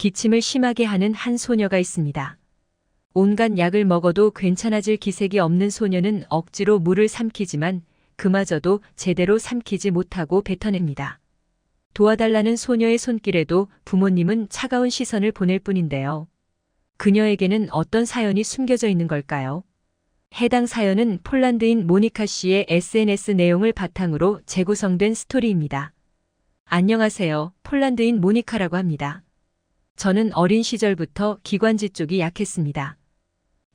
기침을 심하게 하는 한 소녀가 있습니다. 온갖 약을 먹어도 괜찮아질 기색이 없는 소녀는 억지로 물을 삼키지만 그마저도 제대로 삼키지 못하고 뱉어냅니다. 도와달라는 소녀의 손길에도 부모님은 차가운 시선을 보낼 뿐인데요. 그녀에게는 어떤 사연이 숨겨져 있는 걸까요? 해당 사연은 폴란드인 모니카 씨의 SNS 내용을 바탕으로 재구성된 스토리입니다. 안녕하세요. 폴란드인 모니카라고 합니다. 저는 어린 시절부터 기관지 쪽이 약했습니다.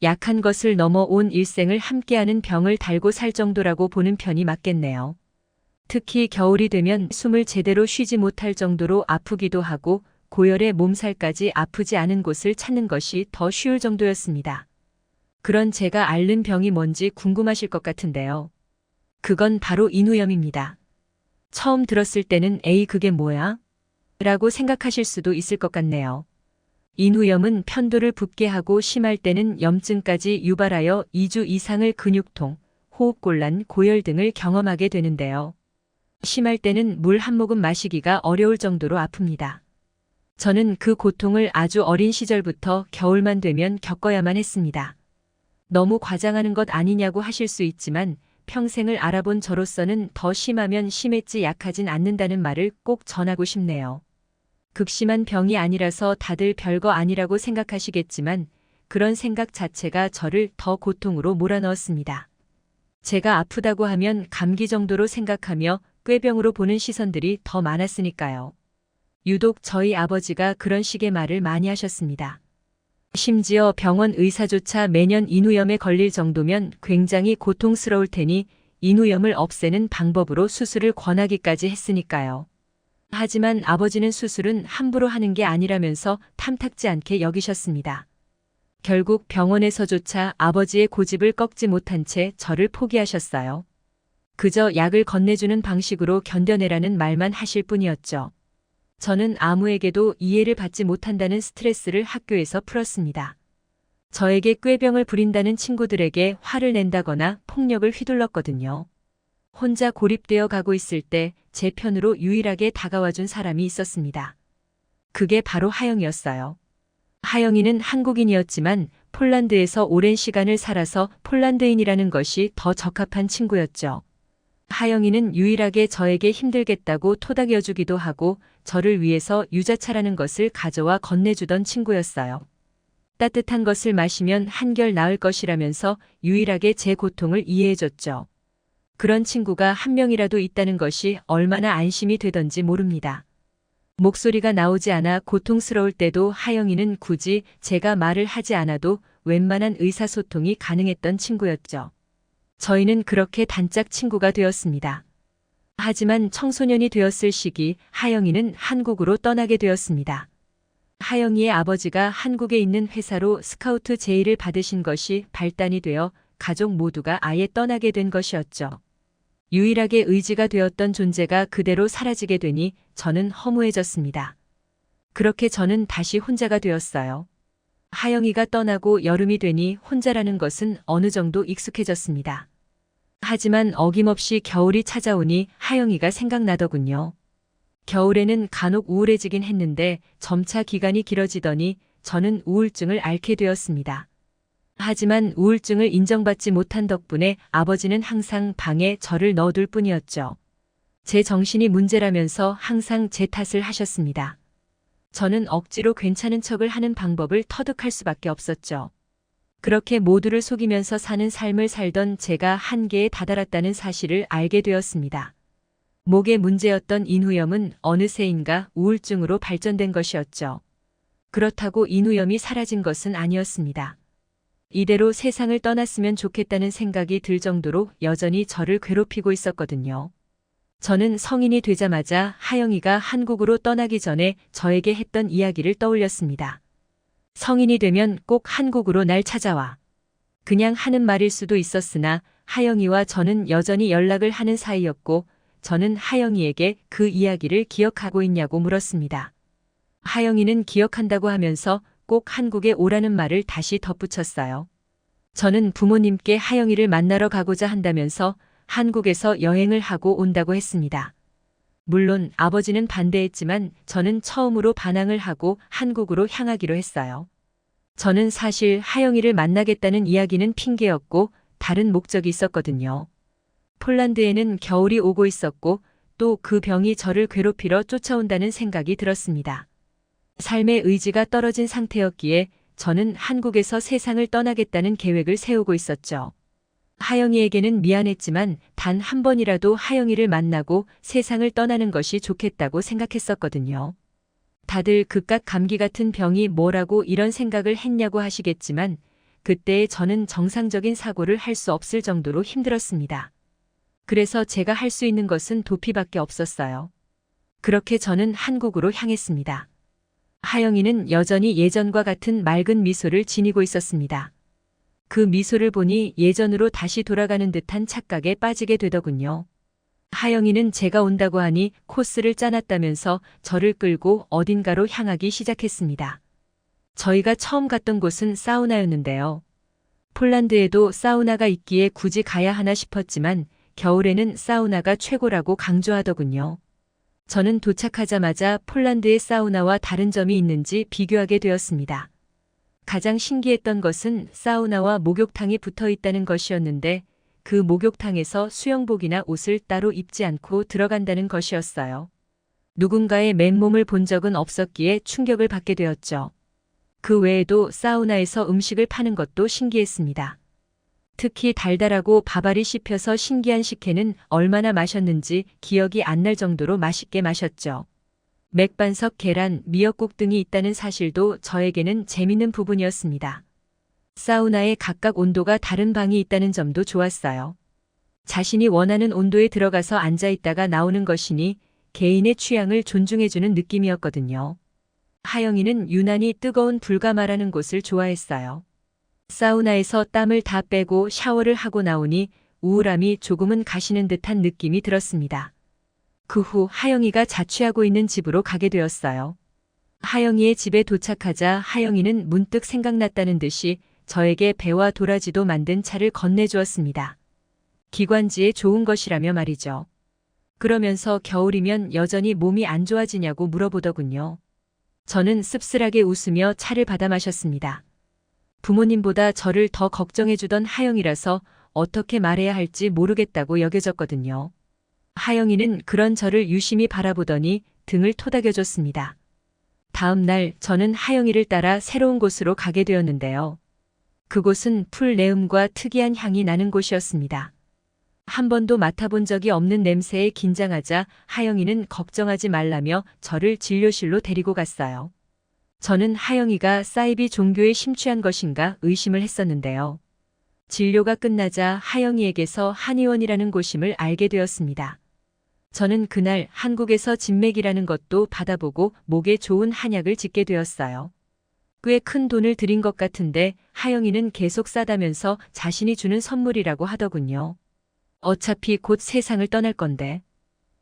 약한 것을 넘어온 일생을 함께하는 병을 달고 살 정도라고 보는 편이 맞겠네요. 특히 겨울이 되면 숨을 제대로 쉬지 못할 정도로 아프기도 하고 고열의 몸살까지 아프지 않은 곳을 찾는 것이 더 쉬울 정도였습니다. 그런 제가 앓는 병이 뭔지 궁금하실 것 같은데요. 그건 바로 인후염입니다. 처음 들었을 때는 에이 그게 뭐야? 라고 생각하실 수도 있을 것 같네요. 인후염은 편도를 붓게 하고 심할 때는 염증까지 유발하여 2주 이상을 근육통, 호흡곤란, 고열 등을 경험하게 되는데요. 심할 때는 물 한 모금 마시기가 어려울 정도로 아픕니다. 저는 그 고통을 아주 어린 시절부터 겨울만 되면 겪어야만 했습니다. 너무 과장하는 것 아니냐고 하실 수 있지만 평생을 알아본 저로서는 더 심하면 심했지 약하진 않는다는 말을 꼭 전하고 싶네요. 극심한 병이 아니라서 다들 별거 아니라고 생각하시겠지만 그런 생각 자체가 저를 더 고통으로 몰아넣었습니다. 제가 아프다고 하면 감기 정도로 생각하며 꾀병으로 보는 시선들이 더 많았으니까요. 유독 저희 아버지가 그런 식의 말을 많이 하셨습니다. 심지어 병원 의사조차 매년 인후염에 걸릴 정도면 굉장히 고통스러울 테니 인후염을 없애는 방법으로 수술을 권하기까지 했으니까요. 하지만 아버지는 수술은 함부로 하는 게 아니라면서 탐탁지 않게 여기셨습니다. 결국 병원에서조차 아버지의 고집을 꺾지 못한 채 저를 포기하셨어요. 그저 약을 건네주는 방식으로 견뎌내라는 말만 하실 뿐이었죠. 저는 아무에게도 이해를 받지 못한다는 스트레스를 학교에서 풀었습니다. 저에게 꾀병을 부린다는 친구들에게 화를 낸다거나 폭력을 휘둘렀거든요. 혼자 고립되어 가고 있을 때 제 편으로 유일하게 다가와준 사람이 있었습니다. 그게 바로 하영이었어요. 하영이는 한국인이었지만 폴란드에서 오랜 시간을 살아서 폴란드인이라는 것이 더 적합한 친구였죠. 하영이는 유일하게 저에게 힘들겠다고 토닥여주기도 하고 저를 위해서 유자차라는 것을 가져와 건네주던 친구였어요. 따뜻한 것을 마시면 한결 나을 것이라면서 유일하게 제 고통을 이해해줬죠. 그런 친구가 한 명이라도 있다는 것이 얼마나 안심이 되던지 모릅니다. 목소리가 나오지 않아 고통스러울 때도 하영이는 굳이 제가 말을 하지 않아도 웬만한 의사소통이 가능했던 친구였죠. 저희는 그렇게 단짝 친구가 되었습니다. 하지만 청소년이 되었을 시기 하영이는 한국으로 떠나게 되었습니다. 하영이의 아버지가 한국에 있는 회사로 스카우트 제의를 받으신 것이 발단이 되어 가족 모두가 아예 떠나게 된 것이었죠. 유일하게 의지가 되었던 존재가 그대로 사라지게 되니 저는 허무해졌습니다. 그렇게 저는 다시 혼자가 되었어요. 하영이가 떠나고 여름이 되니 혼자라는 것은 어느 정도 익숙해졌습니다. 하지만 어김없이 겨울이 찾아오니 하영이가 생각나더군요. 겨울에는 간혹 우울해지긴 했는데 점차 기간이 길어지더니 저는 우울증을 앓게 되었습니다. 하지만 우울증을 인정받지 못한 덕분에 아버지는 항상 방에 저를 넣어둘 뿐이었죠. 제 정신이 문제라면서 항상 제 탓을 하셨습니다. 저는 억지로 괜찮은 척을 하는 방법을 터득할 수밖에 없었죠. 그렇게 모두를 속이면서 사는 삶을 살던 제가 한계에 다다랐다는 사실을 알게 되었습니다. 목에 문제였던 인후염은 어느새인가 우울증으로 발전된 것이었죠. 그렇다고 인후염이 사라진 것은 아니었습니다. 이대로 세상을 떠났으면 좋겠다는 생각이 들 정도로 여전히 저를 괴롭히고 있었거든요. 저는 성인이 되자마자 하영이가 한국으로 떠나기 전에 저에게 했던 이야기를 떠올렸습니다. 성인이 되면 꼭 한국으로 날 찾아와. 그냥 하는 말일 수도 있었으나 하영이와 저는 여전히 연락을 하는 사이였고 저는 하영이에게 그 이야기를 기억하고 있냐고 물었습니다. 하영이는 기억한다고 하면서 꼭 한국에 오라는 말을 다시 덧붙였어요. 저는 부모님께 하영이를 만나러 가고자 한다면서 한국에서 여행을 하고 온다고 했습니다. 물론 아버지는 반대했지만 저는 처음으로 반항을 하고 한국으로 향하기로 했어요. 저는 사실 하영이를 만나겠다는 이야기는 핑계였고 다른 목적이 있었거든요. 폴란드에는 겨울이 오고 있었고 또 그 병이 저를 괴롭히러 쫓아온다는 생각이 들었습니다. 삶의 의지가 떨어진 상태였기에 저는 한국에서 세상을 떠나겠다는 계획을 세우고 있었죠. 하영이에게는 미안했지만 단 한 번이라도 하영이를 만나고 세상을 떠나는 것이 좋겠다고 생각했었거든요. 다들 극각 감기 같은 병이 뭐라고 이런 생각을 했냐고 하시겠지만 그때의 저는 정상적인 사고를 할 수 없을 정도로 힘들었습니다. 그래서 제가 할 수 있는 것은 도피밖에 없었어요. 그렇게 저는 한국으로 향했습니다. 하영이는 여전히 예전과 같은 맑은 미소를 지니고 있었습니다. 그 미소를 보니 예전으로 다시 돌아가는 듯한 착각에 빠지게 되더군요. 하영이는 제가 온다고 하니 코스를 짜놨다면서 저를 끌고 어딘가로 향하기 시작했습니다. 저희가 처음 갔던 곳은 사우나였는데요. 폴란드에도 사우나가 있기에 굳이 가야 하나 싶었지만 겨울에는 사우나가 최고라고 강조하더군요. 저는 도착하자마자 폴란드의 사우나와 다른 점이 있는지 비교하게 되었습니다. 가장 신기했던 것은 사우나와 목욕탕이 붙어 있다는 것이었는데 그 목욕탕에서 수영복이나 옷을 따로 입지 않고 들어간다는 것이었어요. 누군가의 맨몸을 본 적은 없었기에 충격을 받게 되었죠. 그 외에도 사우나에서 음식을 파는 것도 신기했습니다. 특히 달달하고 밥알이 씹혀서 신기한 식혜는 얼마나 마셨는지 기억이 안 날 정도로 맛있게 마셨죠. 맥반석, 계란, 미역국 등이 있다는 사실도 저에게는 재밌는 부분이었습니다. 사우나에 각각 온도가 다른 방이 있다는 점도 좋았어요. 자신이 원하는 온도에 들어가서 앉아 있다가 나오는 것이니 개인의 취향을 존중해주는 느낌이었거든요. 하영이는 유난히 뜨거운 불가 말하는 곳을 좋아했어요. 사우나에서 땀을 다 빼고 샤워를 하고 나오니 우울함이 조금은 가시는 듯한 느낌이 들었습니다. 그 후 하영이가 자취하고 있는 집으로 가게 되었어요. 하영이의 집에 도착하자 하영이는 문득 생각났다는 듯이 저에게 배와 도라지도 만든 차를 건네주었습니다. 기관지에 좋은 것이라며 말이죠. 그러면서 겨울이면 여전히 몸이 안 좋아지냐고 물어보더군요. 저는 씁쓸하게 웃으며 차를 받아 마셨습니다. 부모님보다 저를 더 걱정해주던 하영이라서 어떻게 말해야 할지 모르겠다고 여겨졌거든요. 하영이는 그런 저를 유심히 바라보더니 등을 토닥여줬습니다. 다음 날 저는 하영이를 따라 새로운 곳으로 가게 되었는데요. 그곳은 풀 내음과 특이한 향이 나는 곳이었습니다. 한 번도 맡아본 적이 없는 냄새에 긴장하자 하영이는 걱정하지 말라며 저를 진료실로 데리고 갔어요. 저는 하영이가 사이비 종교에 심취한 것인가 의심을 했었는데요. 진료가 끝나자 하영이에게서 한의원이라는 곳임을 알게 되었습니다. 저는 그날 한국에서 진맥이라는 것도 받아보고 목에 좋은 한약을 짓게 되었어요. 꽤 큰 돈을 들인 것 같은데 하영이는 계속 싸다면서 자신이 주는 선물이라고 하더군요. 어차피 곧 세상을 떠날 건데.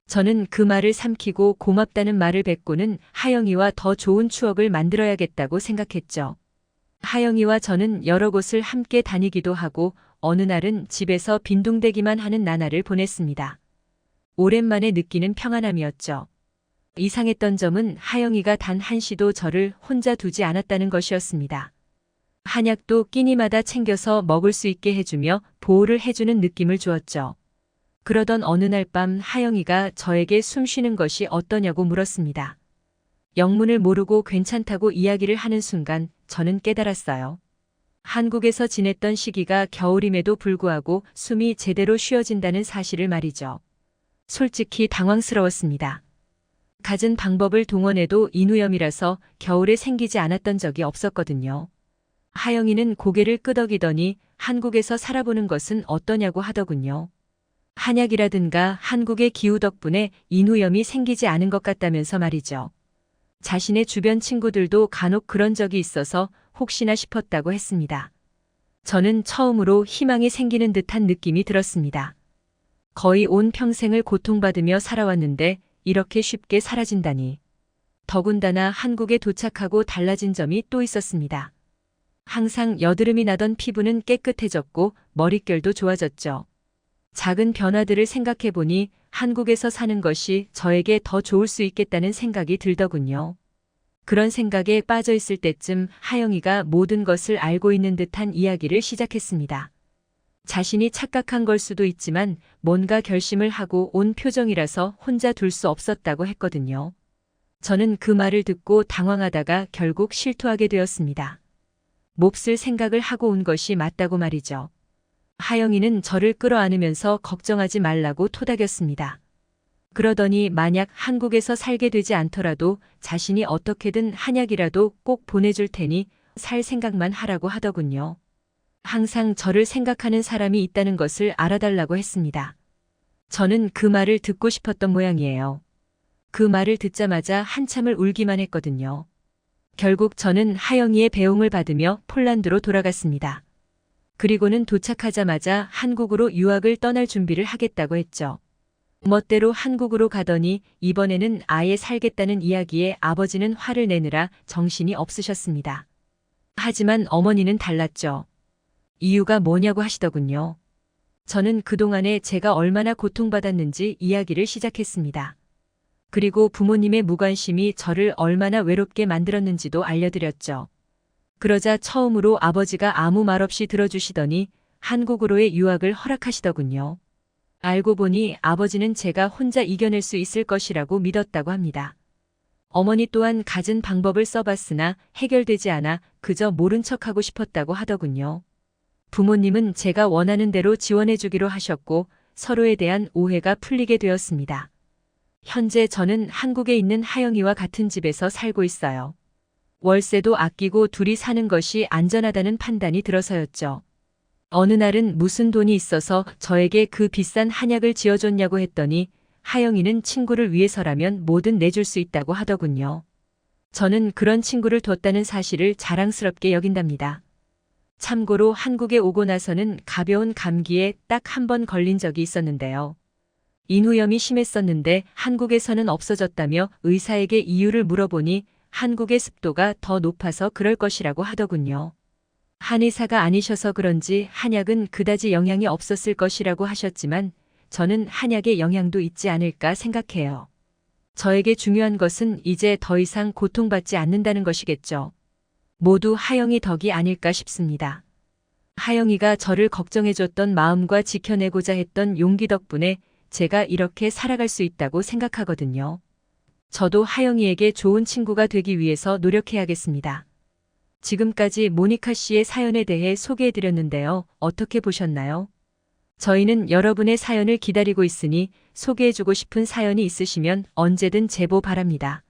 저는 그 말을 삼키고 고맙다는 말을 뱉고는 하영이와 더 좋은 추억을 만들어야겠다고 생각했죠. 하영이와 저는 여러 곳을 함께 다니기도 하고 어느 날은 집에서 빈둥대기만 하는 나날을 보냈습니다. 오랜만에 느끼는 평안함이었죠. 이상했던 점은 하영이가 단 한시도 저를 혼자 두지 않았다는 것이었습니다. 한약도 끼니마다 챙겨서 먹을 수 있게 해주며 보호를 해주는 느낌을 주었죠. 그러던 어느 날 밤 하영이가 저에게 숨 쉬는 것이 어떠냐고 물었습니다. 영문을 모르고 괜찮다고 이야기를 하는 순간 저는 깨달았어요. 한국에서 지냈던 시기가 겨울임에도 불구하고 숨이 제대로 쉬어진다는 사실을 말이죠. 솔직히 당황스러웠습니다. 갖은 방법을 동원해도 인후염이라서 겨울에 생기지 않았던 적이 없었거든요. 하영이는 고개를 끄덕이더니 한국에서 살아보는 것은 어떠냐고 하더군요. 한약이라든가 한국의 기후 덕분에 인후염이 생기지 않은 것 같다면서 말이죠. 자신의 주변 친구들도 간혹 그런 적이 있어서 혹시나 싶었다고 했습니다. 저는 처음으로 희망이 생기는 듯한 느낌이 들었습니다. 거의 온 평생을 고통받으며 살아왔는데 이렇게 쉽게 사라진다니. 더군다나 한국에 도착하고 달라진 점이 또 있었습니다. 항상 여드름이 나던 피부는 깨끗해졌고 머릿결도 좋아졌죠. 작은 변화들을 생각해보니 한국에서 사는 것이 저에게 더 좋을 수 있겠다는 생각이 들더군요. 그런 생각에 빠져 있을 때쯤 하영이가 모든 것을 알고 있는 듯한 이야기를 시작했습니다. 자신이 착각한 걸 수도 있지만 뭔가 결심을 하고 온 표정이라서 혼자 둘 수 없었다고 했거든요. 저는 그 말을 듣고 당황하다가 결국 실토하게 되었습니다. 몹쓸 생각을 하고 온 것이 맞다고 말이죠. 하영이는 저를 끌어안으면서 걱정하지 말라고 토닥였습니다. 그러더니 만약 한국에서 살게 되지 않더라도 자신이 어떻게든 한약이라도 꼭 보내줄 테니 살 생각만 하라고 하더군요. 항상 저를 생각하는 사람이 있다는 것을 알아달라고 했습니다. 저는 그 말을 듣고 싶었던 모양이에요. 그 말을 듣자마자 한참을 울기만 했거든요. 결국 저는 하영이의 배웅을 받으며 폴란드로 돌아갔습니다. 그리고는 도착하자마자 한국으로 유학을 떠날 준비를 하겠다고 했죠. 멋대로 한국으로 가더니 이번에는 아예 살겠다는 이야기에 아버지는 화를 내느라 정신이 없으셨습니다. 하지만 어머니는 달랐죠. 이유가 뭐냐고 하시더군요. 저는 그동안에 제가 얼마나 고통받았는지 이야기를 시작했습니다. 그리고 부모님의 무관심이 저를 얼마나 외롭게 만들었는지도 알려드렸죠. 그러자 처음으로 아버지가 아무 말 없이 들어주시더니 한국으로의 유학을 허락하시더군요. 알고 보니 아버지는 제가 혼자 이겨낼 수 있을 것이라고 믿었다고 합니다. 어머니 또한 갖은 방법을 써봤으나 해결되지 않아 그저 모른 척하고 싶었다고 하더군요. 부모님은 제가 원하는 대로 지원해주기로 하셨고 서로에 대한 오해가 풀리게 되었습니다. 현재 저는 한국에 있는 하영이와 같은 집에서 살고 있어요. 월세도 아끼고 둘이 사는 것이 안전하다는 판단이 들어서였죠. 어느 날은 무슨 돈이 있어서 저에게 그 비싼 한약을 지어줬냐고 했더니 하영이는 친구를 위해서라면 뭐든 내줄 수 있다고 하더군요. 저는 그런 친구를 뒀다는 사실을 자랑스럽게 여긴답니다. 참고로 한국에 오고 나서는 가벼운 감기에 딱 한 번 걸린 적이 있었는데요. 인후염이 심했었는데 한국에서는 없어졌다며 의사에게 이유를 물어보니 한국의 습도가 더 높아서 그럴 것이라고 하더군요. 한의사가 아니셔서 그런지 한약은 그다지 영향이 없었을 것이라고 하셨지만 저는 한약의 영향도 있지 않을까 생각해요. 저에게 중요한 것은 이제 더 이상 고통받지 않는다는 것이겠죠. 모두 하영이 덕이 아닐까 싶습니다. 하영이가 저를 걱정해줬던 마음과 지켜내고자 했던 용기 덕분에 제가 이렇게 살아갈 수 있다고 생각하거든요. 저도 하영이에게 좋은 친구가 되기 위해서 노력해야겠습니다. 지금까지 모니카 씨의 사연에 대해 소개해드렸는데요. 어떻게 보셨나요? 저희는 여러분의 사연을 기다리고 있으니 소개해주고 싶은 사연이 있으시면 언제든 제보 바랍니다.